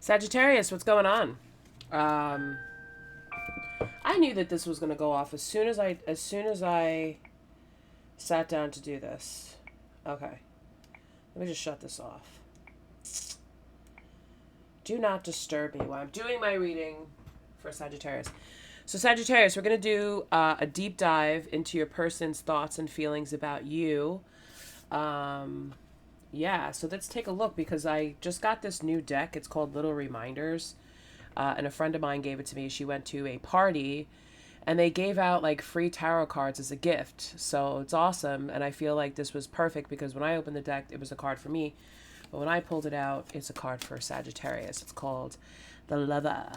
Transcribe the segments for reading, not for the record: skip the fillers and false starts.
Sagittarius, what's going on? Um, I knew that this was going to go off as soon as I sat down to do this. Okay, let me just shut this off. Do not disturb me while I'm doing my reading for Sagittarius. So Sagittarius, we're going to do a deep dive into your person's thoughts and feelings about you. Um, yeah, so let's take a look because I just got this new deck. It's called Little Reminders. And a friend of mine gave it to me. She went to a party and they gave out like free tarot cards as a gift. So it's awesome. And I feel like this was perfect because when I opened the deck, it was a card for me. But when I pulled it out, it's a card for Sagittarius. It's called the Lover.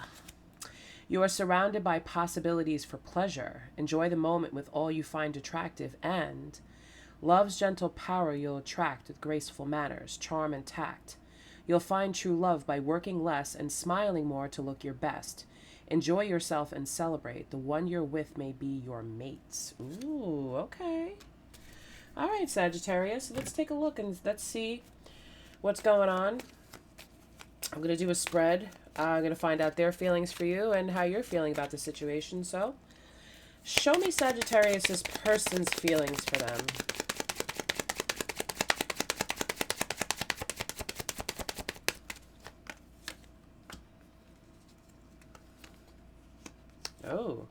You are surrounded by possibilities for pleasure. Enjoy the moment with all you find attractive, and love's gentle power you'll attract with graceful manners, charm, and tact. You'll find true love by working less and smiling more to look your best. Enjoy yourself and celebrate. The one you're with may be your mate. Ooh, okay. All right, Sagittarius. Let's take a look and let's see what's going on. I'm going to do a spread. I'm going to find out their feelings for you and how you're feeling about the situation. So, show me Sagittarius, this person's feelings for them. Oh.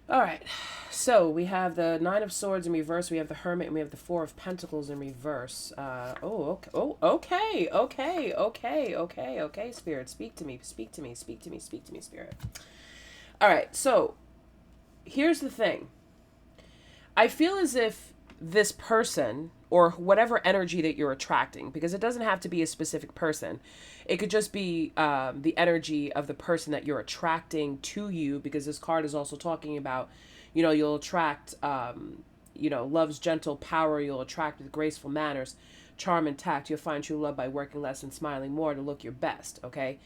All right. So we have the Nine of Swords in reverse. We have the Hermit, and we have the Four of Pentacles in reverse. Okay. Oh, okay. Okay. Okay. Okay. Okay. Spirit, speak to me. Speak to me. Speak to me. Speak to me, Spirit. All right. So here's the thing. I feel as if this person or whatever energy that you're attracting, because it doesn't have to be a specific person. It could just be the energy of the person that you're attracting to you, because this card is also talking about, you'll attract, love's gentle power. You'll attract with graceful manners, charm, and tact. You'll find true love by working less and smiling more to look your best. Okay.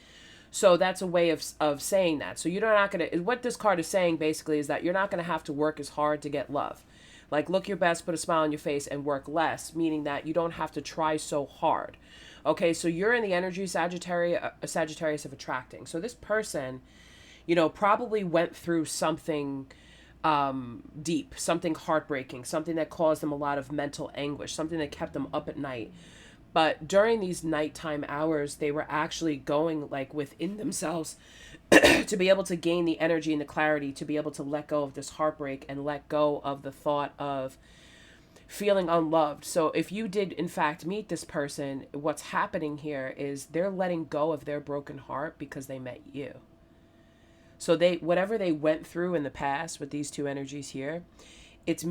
So that's a way of saying that. So you're not going to, what this card is saying basically is that you're not going to have to work as hard to get love. Like, look your best, put a smile on your face, and work less, meaning that you don't have to try so hard. Okay, so you're in the energy Sagittarius of attracting. So this person, probably went through something deep, something heartbreaking, something that caused them a lot of mental anguish, something that kept them up at night. But during these nighttime hours, they were actually going like within themselves to be able to gain the energy and the clarity to be able to let go of this heartbreak and let go of the thought of feeling unloved. So if you did in fact meet this person, what's happening here is they're letting go of their broken heart because they met you. So they, whatever they went through in the past with these two energies here, it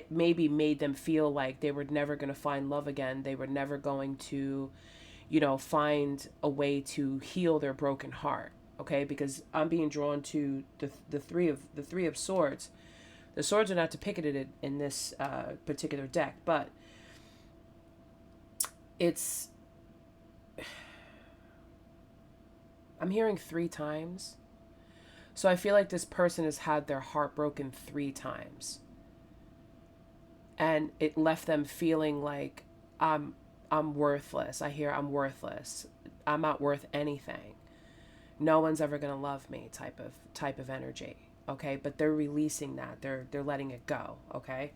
maybe made them feel like they were never going to find love again. They were never going to, find a way to heal their broken heart. Okay, because I'm being drawn to the three of swords. The swords are not depicted in this particular deck, but it's, I'm hearing 3 times. So I feel like this person has had their heart broken 3 times. And it left them feeling like I'm worthless. I hear I'm worthless. I'm not worth anything. No one's ever going to love me type of energy. Okay? But they're releasing that. They're letting it go, okay?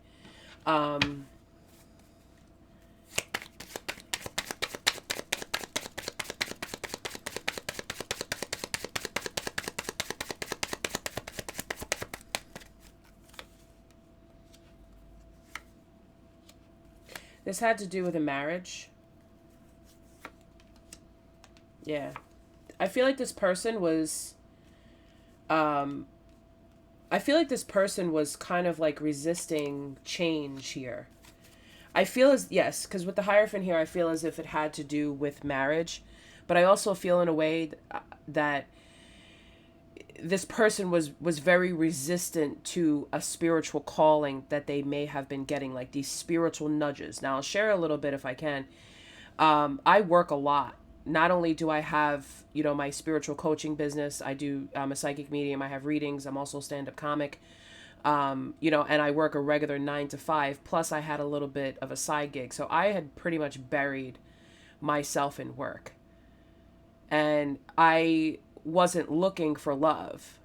This had to do with a marriage. Yeah. I feel like this person was I feel like this person was kind of like resisting change here. I feel as, yes, because with the Hierophant here, I feel as if it had to do with marriage, but I also feel in a way that this person was very resistant to a spiritual calling that they may have been getting, like these spiritual nudges. Now I'll share a little bit if I can. I work a lot. Not only do I have, my spiritual coaching business, I'm a psychic medium, I have readings, I'm also a stand-up comic, and I work a regular 9 to 5, plus I had a little bit of a side gig. So I had pretty much buried myself in work. and I wasn't looking for love.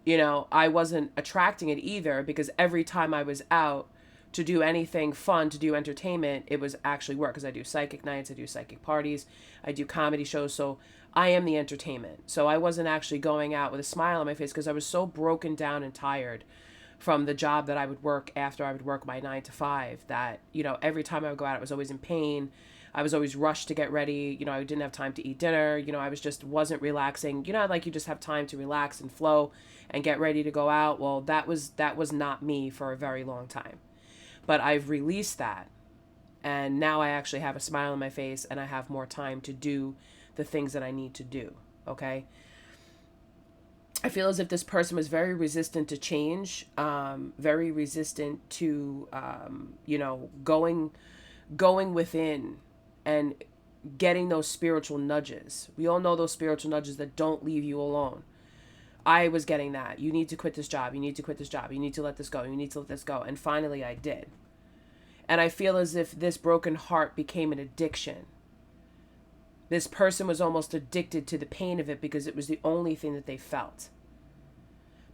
You know, I wasn't attracting it either, because every time I was out to do anything fun, to do entertainment, it was actually work, because I do psychic nights, I do psychic parties, I do comedy shows. So I am the entertainment. So I wasn't actually going out with a smile on my face, because I was so broken down and tired from the job that I would work after I would work my 9 to 5, that, you know, every time I would go out, I was always in pain. I was always rushed to get ready. You know, I didn't have time to eat dinner. You know, I was just wasn't relaxing. You know, like you just have time to relax and flow and get ready to go out. Well, that was not me for a very long time. But I've released that, and now I actually have a smile on my face, and I have more time to do the things that I need to do. Okay? I feel as if this person was very resistant to change, very resistant to, you know, going within and getting those spiritual nudges. We all know those spiritual nudges that don't leave you alone. I was getting that. You need to quit this job. You need to quit this job. You need to let this go. You need to let this go. And finally I did. And I feel as if this broken heart became an addiction. This person was almost addicted to the pain of it, because it was the only thing that they felt.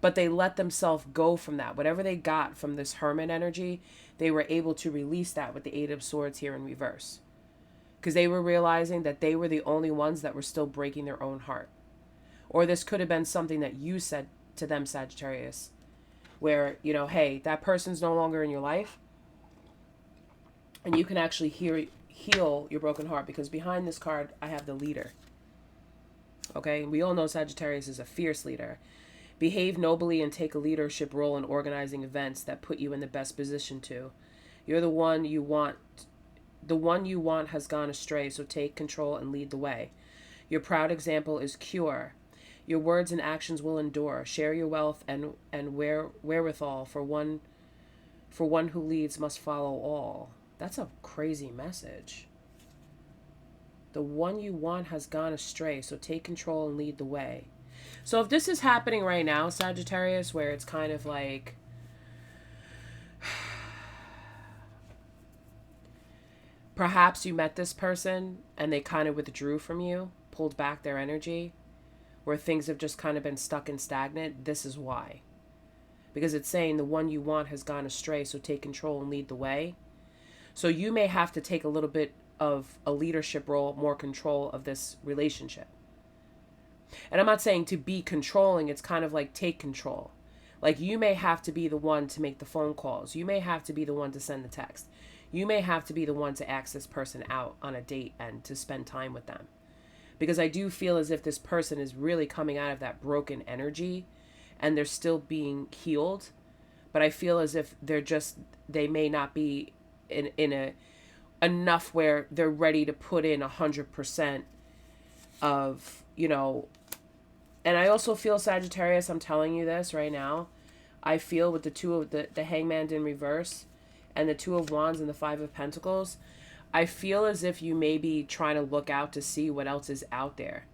But they let themselves go from that. Whatever they got from this hermit energy, they were able to release that with the Eight of Swords here in reverse. Because they were realizing that they were the only ones that were still breaking their own heart. Or this could have been something that you said to them, Sagittarius, where, you know, hey, that person's no longer in your life, and you can actually heal your broken heart, because behind this card, I have the leader. Okay? We all know Sagittarius is a fierce leader. Behave nobly and take a leadership role in organizing events that put you in the best position to. You're the one you want. The one you want has gone astray, so take control and lead the way. Your proud example is pure. Your words and actions will endure. Share your wealth and wherewithal, for one who leads must follow all. That's a crazy message. The one you want has gone astray, so take control and lead the way. So if this is happening right now, Sagittarius, where it's kind of like, perhaps you met this person and they kind of withdrew from you, pulled back their energy, where things have just kind of been stuck and stagnant, this is why. Because it's saying the one you want has gone astray, so take control and lead the way. So you may have to take a little bit of a leadership role, more control of this relationship. And I'm not saying to be controlling, it's kind of like take control. Like you may have to be the one to make the phone calls. You may have to be the one to send the text. You may have to be the one to ask this person out on a date and to spend time with them. Because I do feel as if this person is really coming out of that broken energy and they're still being healed. But I feel as if they may not be in a enough where they're ready to put in 100% of, you know. And I also feel, Sagittarius, I'm telling you this right now, I feel with the two of the Hangman in reverse and the Two of Wands and the Five of Pentacles, I feel as if you may be trying to look out to see what else is out there.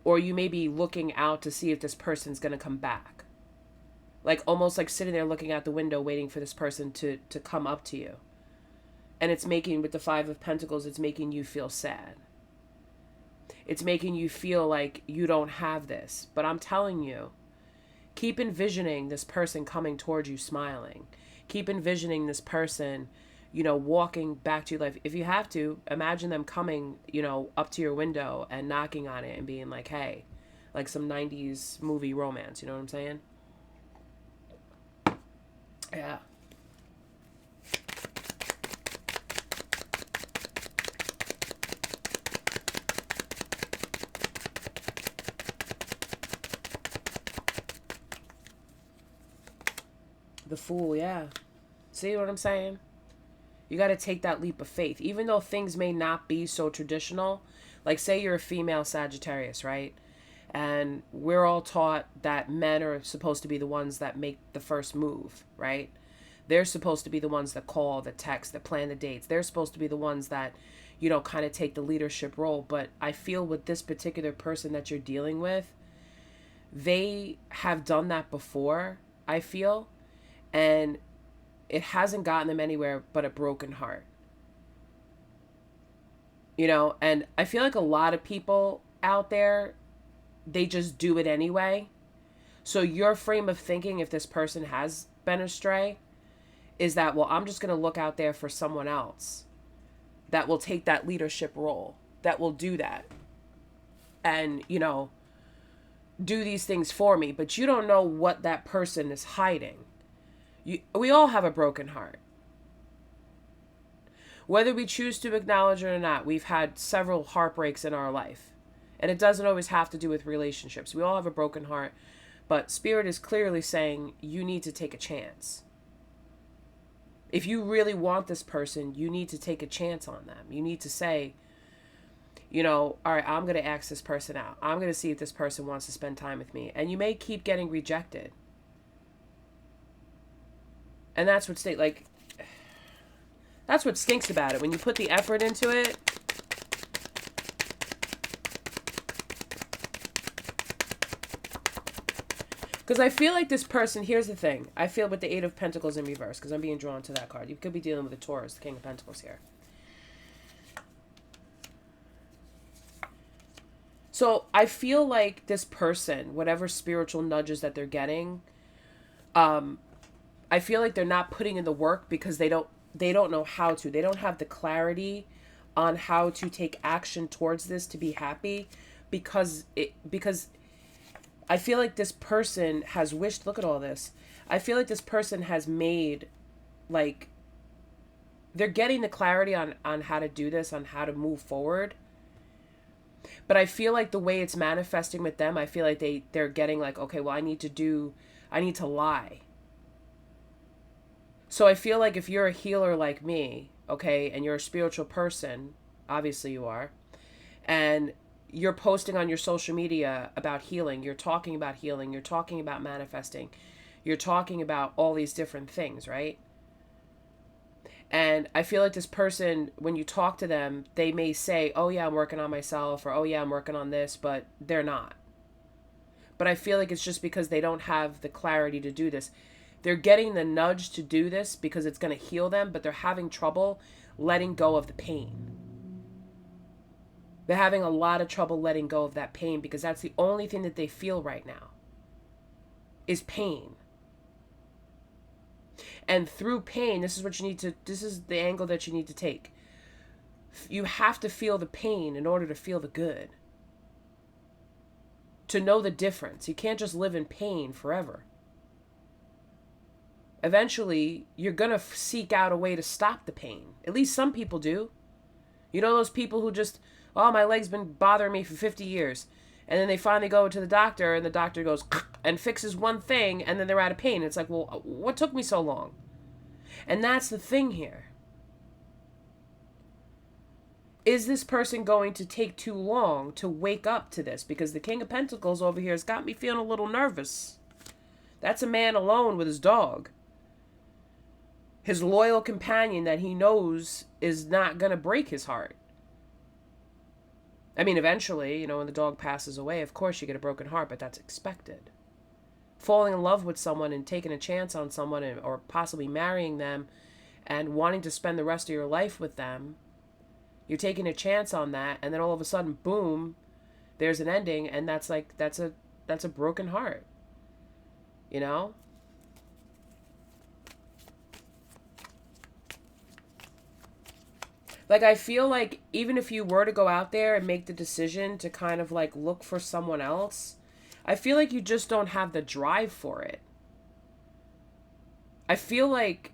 Or you may be looking out to see if this person's going to come back. Like almost like sitting there looking out the window waiting for this person to come up to you. And it's making, with the Five of Pentacles, it's making you feel sad. It's making you feel like you don't have this. But I'm telling you, keep envisioning this person coming towards you smiling. Keep envisioning this person, you know, walking back to your life. If you have to, imagine them coming, you know, up to your window and knocking on it and being like, hey, like some 90s movie romance. You know what I'm saying? Yeah. The Fool, yeah. See what I'm saying? You got to take that leap of faith. Even though things may not be so traditional, like say you're a female Sagittarius, right? And we're all taught that men are supposed to be the ones that make the first move, right? They're supposed to be the ones that call, that text, that plan the dates. They're supposed to be the ones that, you know, kind of take the leadership role. But I feel with this particular person that you're dealing with, they have done that before, I feel. And it hasn't gotten them anywhere but a broken heart. You know, and I feel like a lot of people out there, they just do it anyway. So your frame of thinking, if this person has been astray, is that, well, I'm just going to look out there for someone else that will take that leadership role, that will do that and, do these things for me. But you don't know what that person is hiding. We all have a broken heart. Whether we choose to acknowledge it or not, we've had several heartbreaks in our life. And it doesn't always have to do with relationships. We all have a broken heart. But Spirit is clearly saying you need to take a chance. If you really want this person, you need to take a chance on them. You need to say, all right, I'm going to ask this person out. I'm going to see if this person wants to spend time with me. And you may keep getting rejected. And that's what that's what stinks about it. When you put the effort into it, because I feel like this person, here's the thing. I feel with the Eight of Pentacles in reverse, because I'm being drawn to that card. You could be dealing with a Taurus, the King of Pentacles here. So I feel like this person, whatever spiritual nudges that they're getting, I feel like they're not putting in the work because they don't know how to. They don't have the clarity on how to take action towards this to be happy because I feel like this person has wished, look at all this. I feel like this person has made, they're getting the clarity on how to do this, on how to move forward. But I feel like the way it's manifesting with them, I feel like they're getting okay, well, I need to lie. So I feel like if you're a healer like me, okay, and you're a spiritual person, obviously you are, and you're posting on your social media about healing, you're talking about healing, you're talking about manifesting, you're talking about all these different things, right? And I feel like this person, when you talk to them, they may say, oh yeah, I'm working on myself, or oh yeah, I'm working on this, but they're not. But I feel like it's just because they don't have the clarity to do this. They're getting the nudge to do this because it's going to heal them, but they're having trouble letting go of the pain. They're having a lot of trouble letting go of that pain because that's the only thing that they feel right now is pain. And through pain, this is the angle that you need to take. You have to feel the pain in order to feel the good. To know the difference. You can't just live in pain forever. Eventually, you're going to seek out a way to stop the pain. At least some people do. You know those people who just, oh, my leg's been bothering me for 50 years. And then they finally go to the doctor, and the doctor goes and fixes one thing, and then they're out of pain. It's like, well, what took me so long? And that's the thing here. Is this person going to take too long to wake up to this? Because the King of Pentacles over here has got me feeling a little nervous. That's a man alone with his dog. His loyal companion that he knows is not going to break his heart. I mean, eventually, when the dog passes away, of course you get a broken heart, but that's expected. Falling in love with someone and taking a chance on someone or possibly marrying them and wanting to spend the rest of your life with them, you're taking a chance on that, and then all of a sudden, boom, there's an ending, and that's a broken heart. I feel like even if you were to go out there and make the decision to kind of look for someone else, I feel like you just don't have the drive for it. I feel like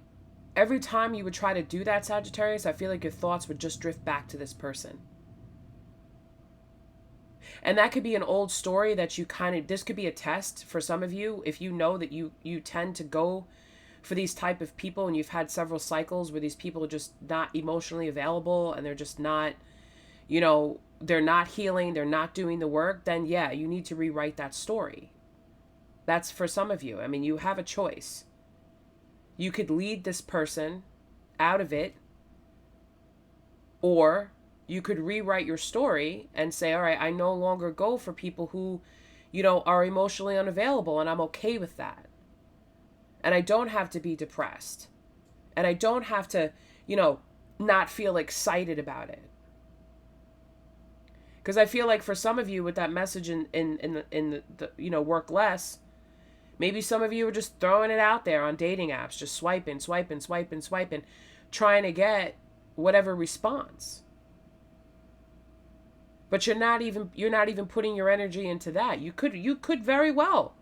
every time you would try to do that, Sagittarius, I feel like your thoughts would just drift back to this person. And that could be an old story that this could be a test for some of you. If you know that you tend to go for these type of people and you've had several cycles where these people are just not emotionally available and they're just not, they're not healing, they're not doing the work, then yeah, you need to rewrite that story. That's for some of you. I mean, you have a choice. You could lead this person out of it, or you could rewrite your story and say, all right, I no longer go for people who, are emotionally unavailable, and I'm okay with that. And I don't have to be depressed. And I don't have to, not feel excited about it. Because I feel like for some of you with that message in the work less, maybe some of you are just throwing it out there on dating apps, just swiping, swiping, swiping, swiping, trying to get whatever response. But you're not even putting your energy into that. You could very well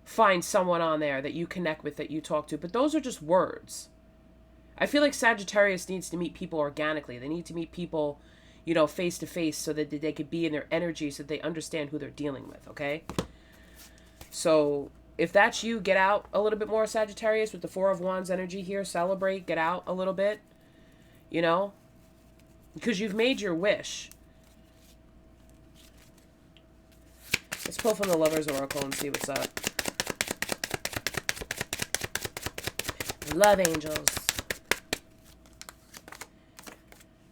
find someone on there that you connect with, that you talk to, but those are just words. I feel like Sagittarius needs to meet people organically. They need to meet people, face to face, so that they could be in their energy, so that they understand who they're dealing with, okay? So if that's you, get out a little bit more, Sagittarius, with the Four of Wands energy here. Celebrate, get out a little bit, because you've made your wish. Let's pull from the Lover's Oracle and see what's up. Love angels.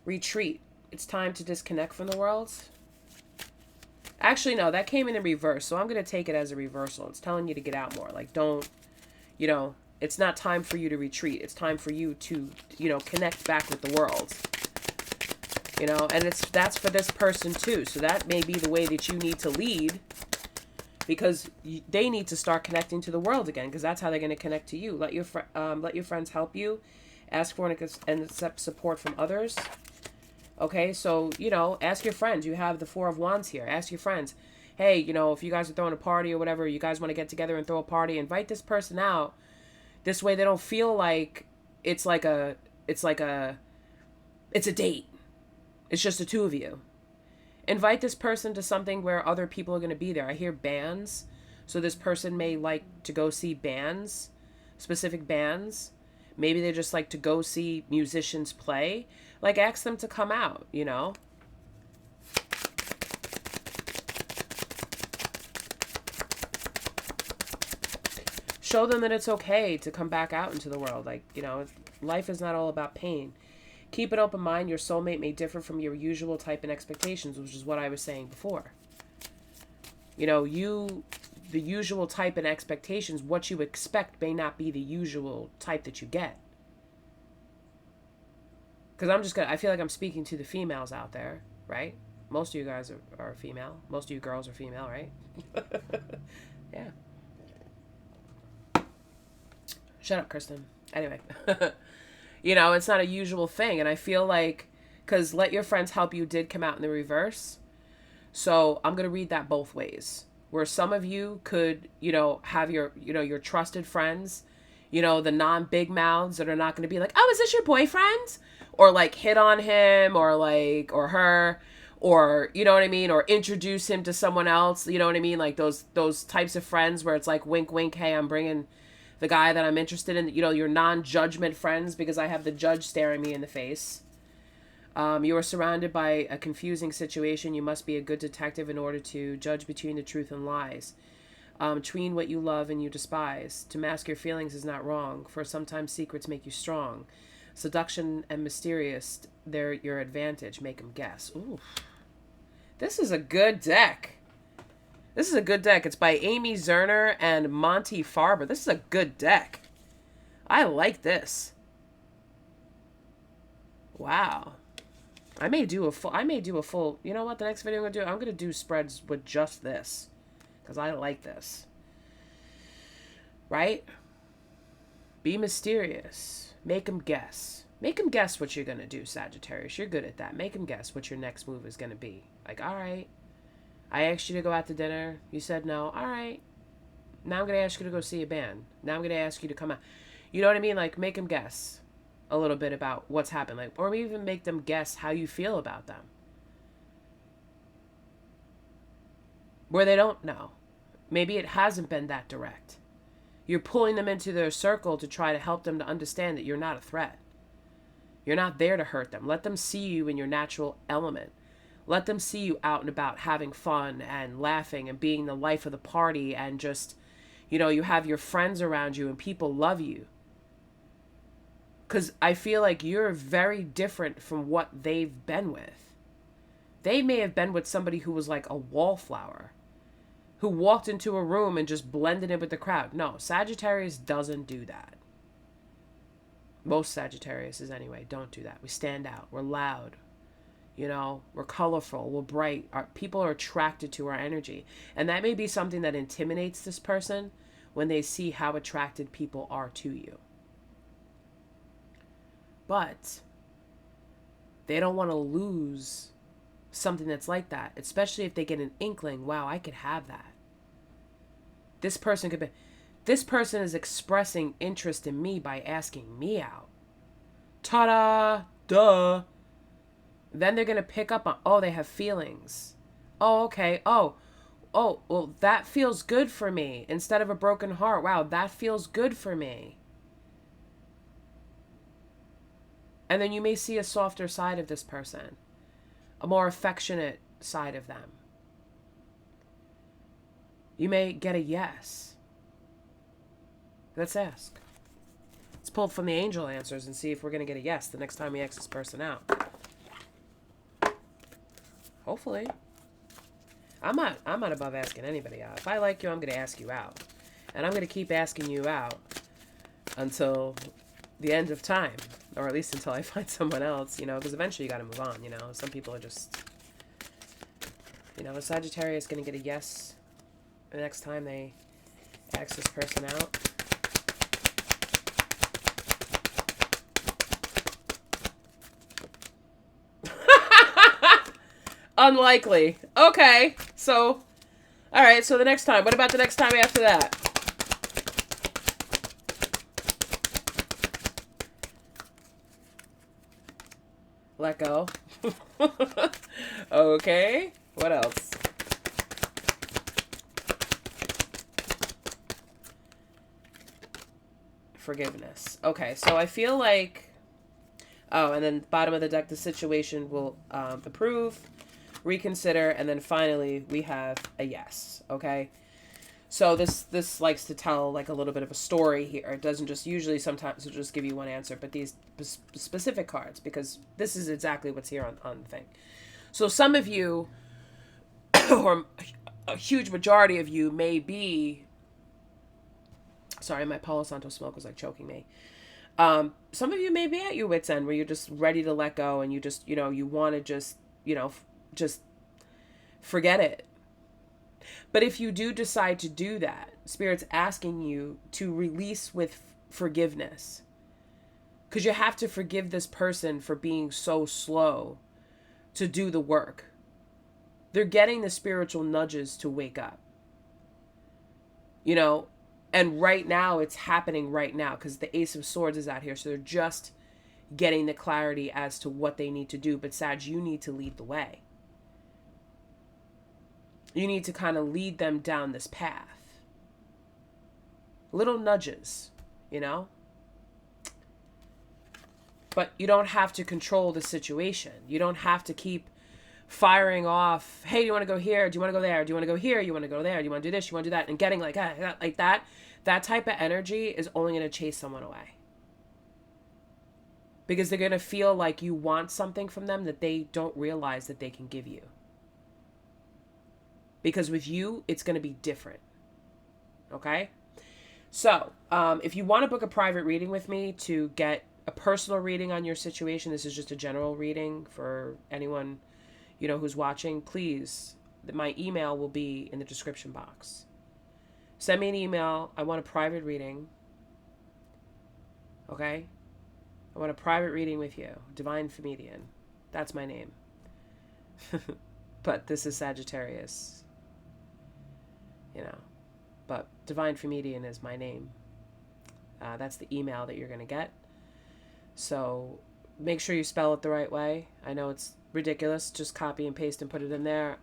Retreat. It's time to disconnect from the world. Actually, no, that came in reverse, so I'm going to take it as a reversal. It's telling you to get out more. Like, don't, it's not time for you to retreat. It's time for you to, connect back with the world. And that's for this person too. So that may be the way that you need to lead, because they need to start connecting to the world again, because that's how they're going to connect to you. Let your friends help you. Ask for and accept support from others. Okay, so, ask your friends. You have the Four of Wands here. Ask your friends, hey, if you guys are throwing a party or whatever, you guys want to get together and throw a party, invite this person out. This way they don't feel like it's a date. It's just the two of you. Invite this person to something where other people are going to be there. I hear bands. So this person may like to go see bands, specific bands. Maybe they just like to go see musicians play. Like, ask them to come out, Show them that it's okay to come back out into the world. Like, life is not all about pain. Keep an open mind. Your soulmate may differ from your usual type and expectations, which is what I was saying before. The usual type and expectations, what you expect may not be the usual type that you get. Because I feel like I'm speaking to the females out there, right? Most of you guys are female. Most of you girls are female, right? Yeah. Shut up, Kristen. Anyway. It's not a usual thing. And I feel like, because let your friends help you did come out in the reverse. So I'm going to read that both ways. Where some of you could, have your trusted friends, the non-big mouths that are not going to be like, oh, is this your boyfriend? Or like hit on him or her, or, what I mean? Or introduce him to someone else. You know what I mean? Like those types of friends where it's like, wink, wink. Hey, I'm bringing the guy that I'm interested in, your non-judgment friends, because I have the judge staring me in the face. You are surrounded by a confusing situation. You must be a good detective in order to judge between the truth and lies. Between what you love and you despise. To mask your feelings is not wrong, for sometimes secrets make you strong. Seduction and mysterious, they're your advantage. Make them guess. Ooh. This is a good deck. This is a good deck. It's by Amy Zerner and Monty Farber. This is a good deck. I like this. Wow. I may do a full, you know what, the next video I'm going to do spreads with just this. Because I like this. Right? Be mysterious. Make them guess. Make them guess what you're going to do, Sagittarius. You're good at that. Make them guess what your next move is going to be. Like, all right. I asked you to go out to dinner. You said no. All right. Now I'm going to ask you to go see a band. Now I'm going to ask you to come out. You know what I mean? Like, make them guess a little bit about what's happened. Like, or even make them guess how you feel about them. Where they don't know. Maybe it hasn't been that direct. You're pulling them into their circle to try to help them to understand that you're not a threat. You're not there to hurt them. Let them see you in your natural element. Let them see you out and about having fun and laughing and being the life of the party, and just, you have your friends around you and people love you. Because I feel like you're very different from what they've been with. They may have been with somebody who was like a wallflower, who walked into a room and just blended in with the crowd. No, Sagittarius doesn't do that. Most Sagittariuses, anyway, don't do that. We stand out. We're loud. You know, we're colorful, we're bright. People are attracted to our energy. And that may be something that intimidates this person when they see how attracted people are to you. But they don't want to lose something that's like that, especially if they get an inkling, wow, I could have that. This person is expressing interest in me by asking me out. Ta-da! Duh! Then they're going to pick up on, oh, they have feelings. Oh, okay. Oh, well, that feels good for me. Instead of a broken heart, wow, that feels good for me. And then you may see a softer side of this person, a more affectionate side of them. You may get a yes. Let's ask. Let's pull from the angel answers and see if we're going to get a yes the next time we ask this person out. Hopefully. I'm not above asking anybody out. If I like you, I'm going to ask you out. And I'm going to keep asking you out until the end of time. Or at least until I find someone else, you know, because eventually you got to move on, you know. Some people are just, you know, a Sagittarius going to get a yes the next time they ask this person out. Unlikely. Okay. So, all right. So the next time. What about the next time after that? Let go. Okay. What else? Forgiveness. Okay. So I feel like... Oh, and then bottom of the deck, the situation will approve, reconsider, and then finally we have a yes. Okay. So this likes to tell like a little bit of a story here. It doesn't just usually sometimes it'll just give you one answer, but these specific cards, because this is exactly what's here on the thing. So some of you, or a huge majority of you, may be... Sorry, my Palo Santo smoke was like choking me. Some of you may be at your wit's end where you're just ready to let go and you just, you know, you want to just, you know, just forget it. But if you do decide to do that, Spirit's asking you to release with forgiveness. Because you have to forgive this person for being so slow to do the work. They're getting the spiritual nudges to wake up. You know, and right now it's happening right now because the Ace of Swords is out here. So they're just getting the clarity as to what they need to do. But Sag, you need to lead the way. You need to kind of lead them down this path. Little nudges, you know? But you don't have to control the situation. You don't have to keep firing off, hey, do you want to go here? Do you want to go there? Do you want to go here? You want to go there? Do you want to do this? You want to do that? And getting like that. That type of energy is only going to chase someone away. Because they're going to feel like you want something from them that they don't realize that they can give you. Because with you, it's going to be different. Okay? So, if you want to book a private reading with me to get a personal reading on your situation, this is just a general reading for anyone, you know, who's watching, please, my email will be in the description box. Send me an email. I want a private reading. Okay? I want a private reading with you. Divine Comedian. That's my name. But this is Sagittarius. You know, but Divine Comedian is my name. That's the email that you're going to get. So make sure you spell it the right way. I know it's ridiculous. Just copy and paste and put it in there.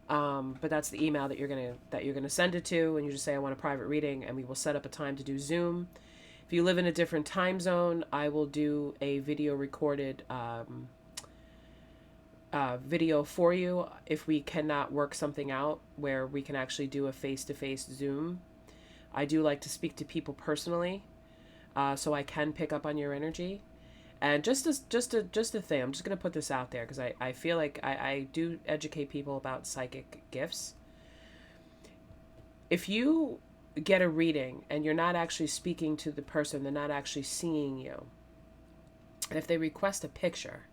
But that's the email that you're gonna send it to, and you just say, I want a private reading, and we will set up a time to do Zoom. If you live in a different time zone, I will do a video recorded video for you if we cannot work something out where we can actually do a face-to-face Zoom. I do like to speak to people personally, so I can pick up on your energy. And just a thing, I'm just going to put this out there because I feel like I do educate people about psychic gifts. If you get a reading and you're not actually speaking to the person, they're not actually seeing you, and if they request a picture,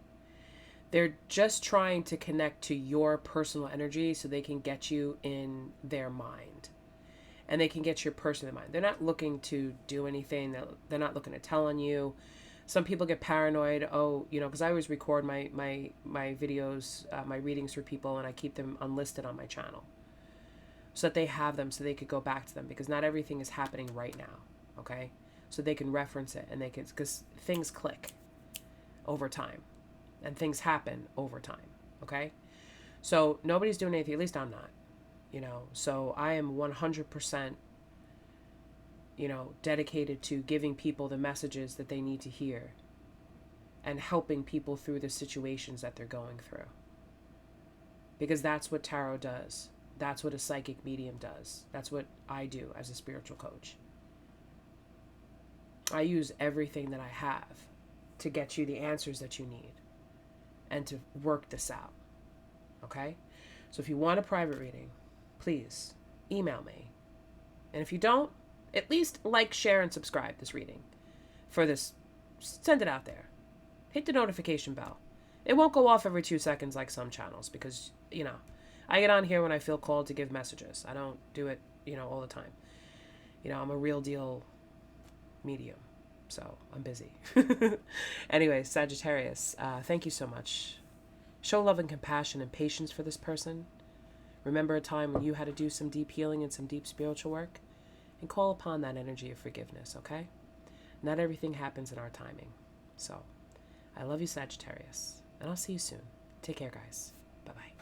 They're just trying to connect to your personal energy so they can get you in their mind. And they can get your person in mind. They're not looking to do anything. They're not looking to tell on you. Some people get paranoid. Oh, because I always record my videos, my readings for people, and I keep them unlisted on my channel so that they have them, so they could go back to them, because not everything is happening right now. Okay, so they can reference it, and they can, because things click over time, and things happen over time. Okay, so nobody's doing anything. At least I'm not. So I am 100%, dedicated to giving people the messages that they need to hear and helping people through the situations that they're going through. Because that's what tarot does. That's what a psychic medium does. That's what I do as a spiritual coach. I use everything that I have to get you the answers that you need and to work this out. Okay? So if you want a private reading, please email me. And if you don't, at least like, share, and subscribe this reading for this. Send it out there. Hit the notification bell. It won't go off every 2 seconds like some channels, because, I get on here when I feel called to give messages. I don't do it, all the time. I'm a real deal medium, so I'm busy. Anyway, Sagittarius, thank you so much. Show love and compassion and patience for this person. Remember a time when you had to do some deep healing and some deep spiritual work, and call upon that energy of forgiveness, okay? Not everything happens in our timing. So, I love you, Sagittarius, and I'll see you soon. Take care, guys. Bye-bye.